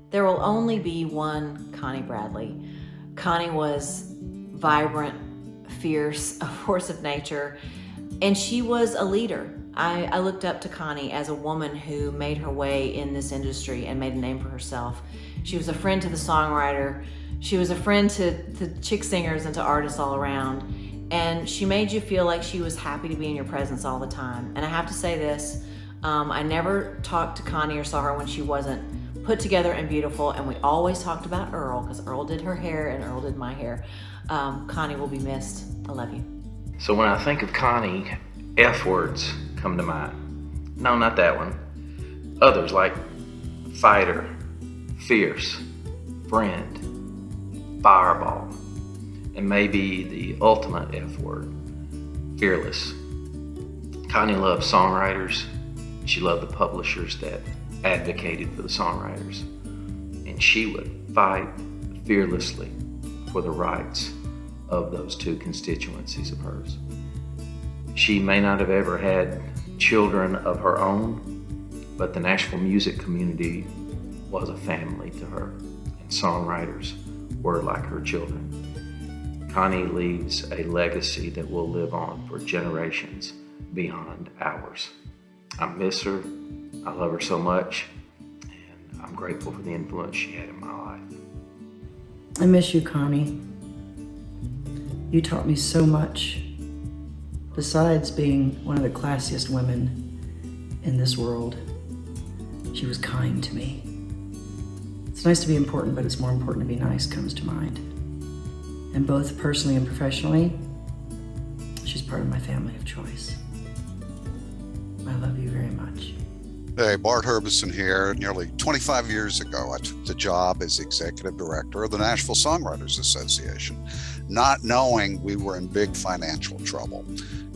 There will only be one Connie Bradley. Connie was vibrant, fierce, a force of nature, and she was a leader. I looked up to Connie as a woman who made her way in this industry and made a name for herself. She was a friend to the songwriter. She was a friend to chick singers and to artists all around. And she made you feel like she was happy to be in your presence all the time. And I have to say this, I never talked to Connie or saw her when she wasn't put together and beautiful, and we always talked about Earl, because Earl did her hair and Earl did my hair. Connie will be missed. I love you. So when I think of Connie, F words come to mind. No, not that one. Others like fighter, fierce, friend, fireball, and maybe the ultimate F word, fearless. Connie loved songwriters. She loved the publishers that advocated for the songwriters. And she would fight fearlessly for the rights of those two constituencies of hers. She may not have ever had children of her own, but the Nashville music community was a family to her, and songwriters were like her children. Connie leaves a legacy that will live on for generations beyond ours. I miss her, I love her so much, and I'm grateful for the influence she had in my life. I miss you, Connie. You taught me so much. Besides being one of the classiest women in this world, she was kind to me. It's nice to be important, but it's more important to be nice comes to mind. And both personally and professionally, she's part of my family of choice. I love you very much. Hey, Bart Herbison here. Nearly 25 years ago, I took the job as executive director of the Nashville Songwriters Association, not knowing we were in big financial trouble.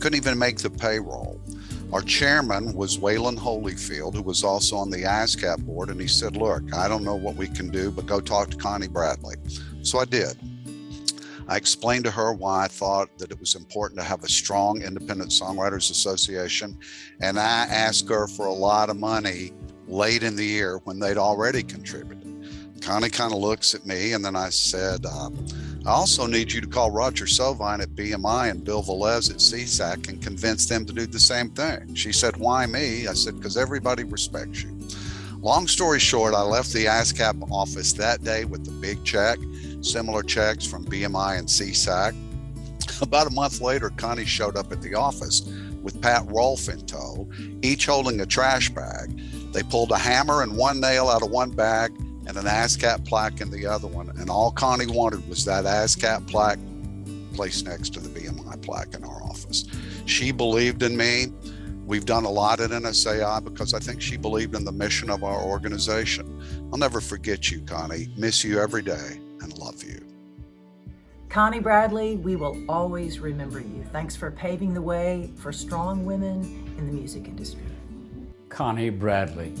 Couldn't even make the payroll. Our chairman was Waylon Holyfield, who was also on the ASCAP board, and he said, look, I don't know what we can do, but go talk to Connie Bradley. So I did. I explained to her why I thought that it was important to have a strong independent songwriters association, and I asked her for a lot of money late in the year when they'd already contributed. Connie kind of looks at me, and then I said, I also need you to call Roger Sovine at BMI and Bill Velez at CSAC and convince them to do the same thing. She said, why me? I said, because everybody respects you. Long story short, I left the ASCAP office that day with a big check, similar checks from BMI and CSAC. About a month later, Connie showed up at the office with Pat Rolfe in tow, each holding a trash bag. They pulled a hammer and one nail out of one bag and an ASCAP plaque in the other one. And all Connie wanted was that ASCAP plaque placed next to the BMI plaque in our office. She believed in me. We've done a lot at NSAI because I think she believed in the mission of our organization. I'll never forget you, Connie. Miss you every day and love you. Connie Bradley, we will always remember you. Thanks for paving the way for strong women in the music industry. Connie Bradley.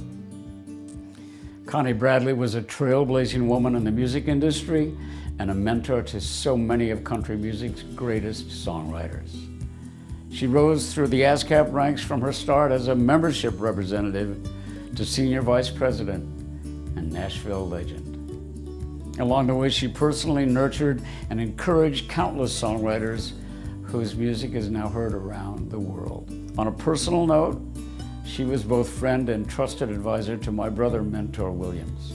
Connie Bradley was a trailblazing woman in the music industry and a mentor to so many of country music's greatest songwriters. She rose through the ASCAP ranks from her start as a membership representative to senior vice president and Nashville legend. Along the way, she personally nurtured and encouraged countless songwriters whose music is now heard around the world. On a personal note, she was both friend and trusted advisor to my brother, Mentor Williams,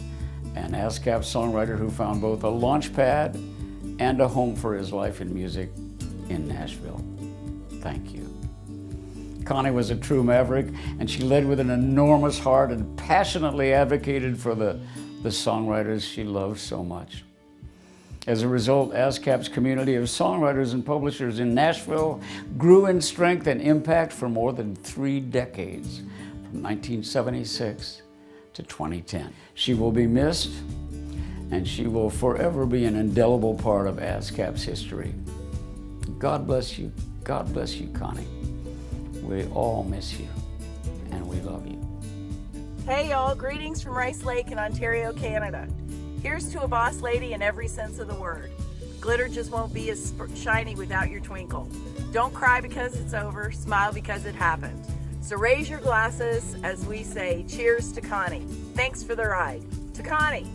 an ASCAP songwriter who found both a launch pad and a home for his life in music in Nashville. Thank you. Connie was a true maverick, and she led with an enormous heart and passionately advocated for the songwriters she loved so much. As a result, ASCAP's community of songwriters and publishers in Nashville grew in strength and impact for more than 3 decades, from 1976 to 2010. She will be missed, and she will forever be an indelible part of ASCAP's history. God bless you. God bless you, Connie. We all miss you, and we love you. Hey y'all, greetings from Rice Lake in Ontario, Canada. Here's to a boss lady in every sense of the word. Glitter just won't be as shiny without your twinkle. Don't cry because it's over, smile because it happened. So raise your glasses as we say cheers to Connie. Thanks for the ride. To Connie.